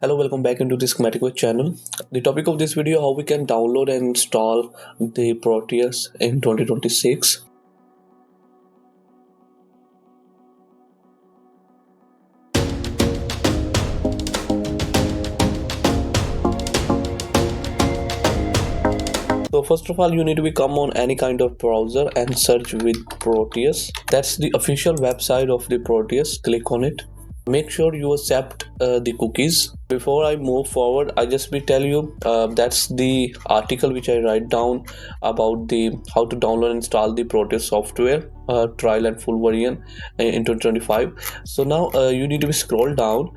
Hello, welcome back into this schematic Web channel. The topic of this video: how we can download and install the Proteus in 2026. So first of all, you need to come on any kind of browser and search with Proteus. That's the official website of the Proteus. Click on it. Make sure you accept the cookies. Before I move forward, I just be tell you that's the article which I write down about the how to download and install the Proteus software trial and full version in 2025. So now you need to scroll down.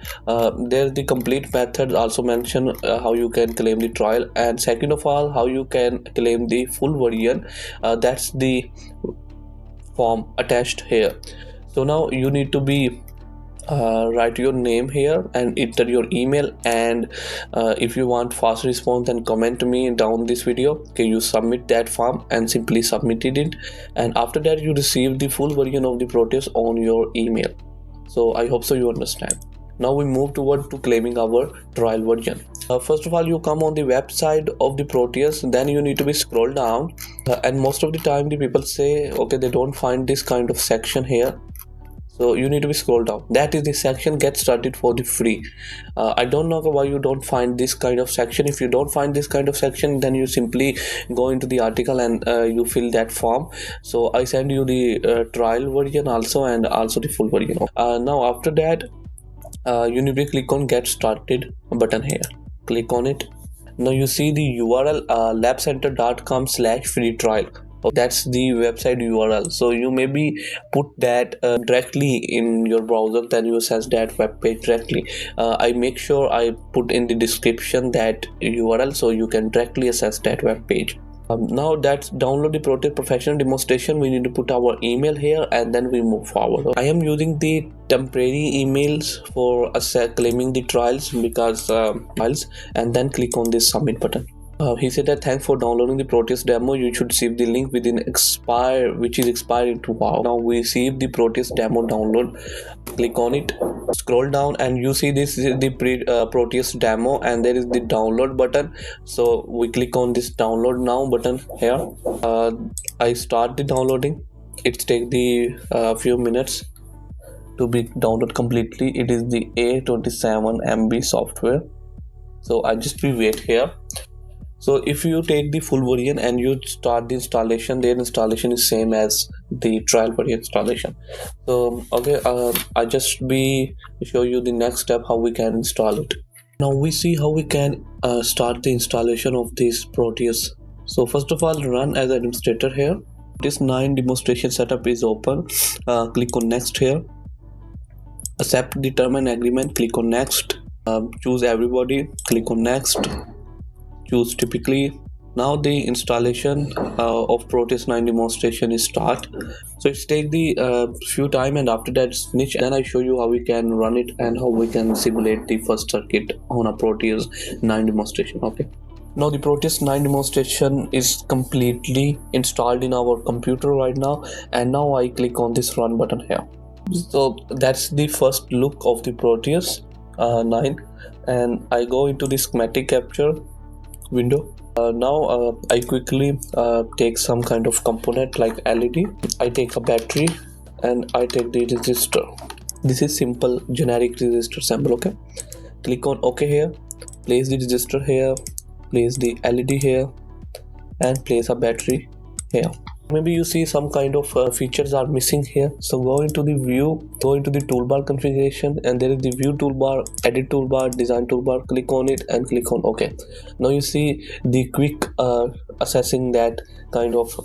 There's the complete method also mention how you can claim the trial, and second of all how you can claim the full version. That's the form attached here. So now you need to be write your name here and enter your email, and if you want fast response then comment me down this video. Okay, you submit that form and simply submitted it, and after that you receive the full version of the Proteus on your email. So I hope so you understand. Now we move toward to claiming our trial version. First of all, you come on the website of the Proteus, then you need to be scroll down, and most of the time the people say okay they don't find this kind of section here. So you need to be scroll down. That is the section get started for the free. I don't know why you don't find this kind of section. If you don't find this kind of section, then you simply go into the article and you fill that form. So I send you the trial version also and also the full version. Now after that you need to click on get started button here. Click on it. Now you see the URL labcenter.com/free trial. That's the website URL, so you maybe put that directly in your browser, then you access that web page directly. I make sure I put in the description that URL so you can directly access that web page. Now that's download the Proteus professional demonstration. We need to put our email here and then we move forward. I am using the temporary emails for claiming the trials because trials, and then click on this submit button. He said that thanks for downloading the Proteus demo. You should receive the link within which is expired in 2 hours. Now we receive the Proteus demo download. Click on it. Scroll down and you see this is the Proteus demo, and there is the download button. So we click on this download now button here. I start the downloading. It takes the few minutes to be downloaded completely. It is the A27 MB software. So I just be wait here. So if you take the full version and you start the installation, their installation is same as the trial version installation. So okay, I just be show you the next step how we can install it. Now we see how we can start the installation of this Proteus. So first of all, run as administrator here. This 9 demonstration setup is open. Click on next here. Accept the term and agreement. Click on next. Choose everybody. Click on next. Choose typically. Now the installation of Proteus 9 demonstration is start. So it's take the few time, and after that it's finish. Then I show you how we can run it and how we can simulate the first circuit on a Proteus 9 demonstration. Okay. Now the Proteus 9 demonstration is completely installed in our computer right now, and now I click on this run button here. So that's the first look of the Proteus 9, and I go into the schematic capture window. Now I quickly take some kind of component like LED. I take a battery and I take the resistor. This is simple generic resistor symbol. Okay, click on OK here. Place the resistor here, place the LED here, and place a battery here. Maybe you see some kind of features are missing here, so go into the view, go into the toolbar configuration, and there is the view toolbar, edit toolbar, design toolbar. Click on it and click on OK. Now you see the quick assessing that kind of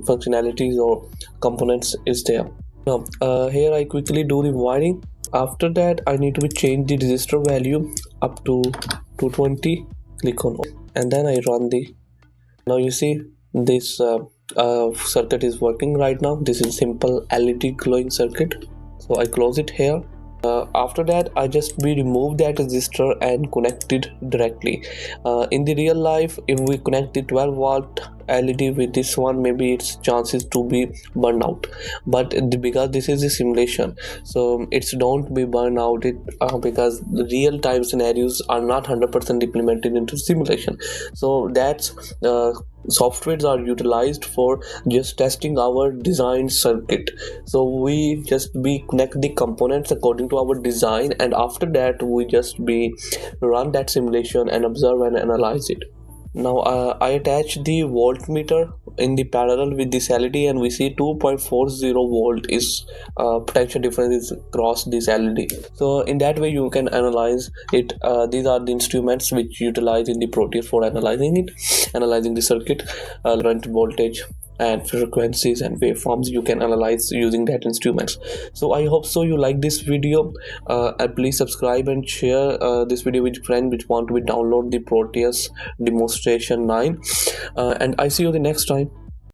functionalities or components is there. Now here I quickly do the wiring. After that I need to be change the resistor value up to 220. Click on OK, and then I run the. Now you see this circuit is working right now. This is simple LED glowing circuit. So I close it here. After that I just be remove that resistor and connect it directly. In the real life, if we connect the 12 volt LED with this one, maybe its chances to be burned out. But because this is a simulation, so it's don't be burned out it because the real time scenarios are not 100% implemented into simulation. So that's softwares are utilized for just testing our design circuit. So we just be connect the components according to our design, and after that we just be run that simulation and observe and analyze it. Now I attach the voltmeter in the parallel with this LED, and we see 2.40 volt is potential difference across this LED. So in that way you can analyze it. These are the instruments which utilize in the Proteus for analyzing it, analyzing the circuit, current, voltage, and frequencies and waveforms you can analyze using that instruments. So I hope so you like this video, and please subscribe and share this video with friends which want to download the Proteus demonstration 9, and I see you the next time.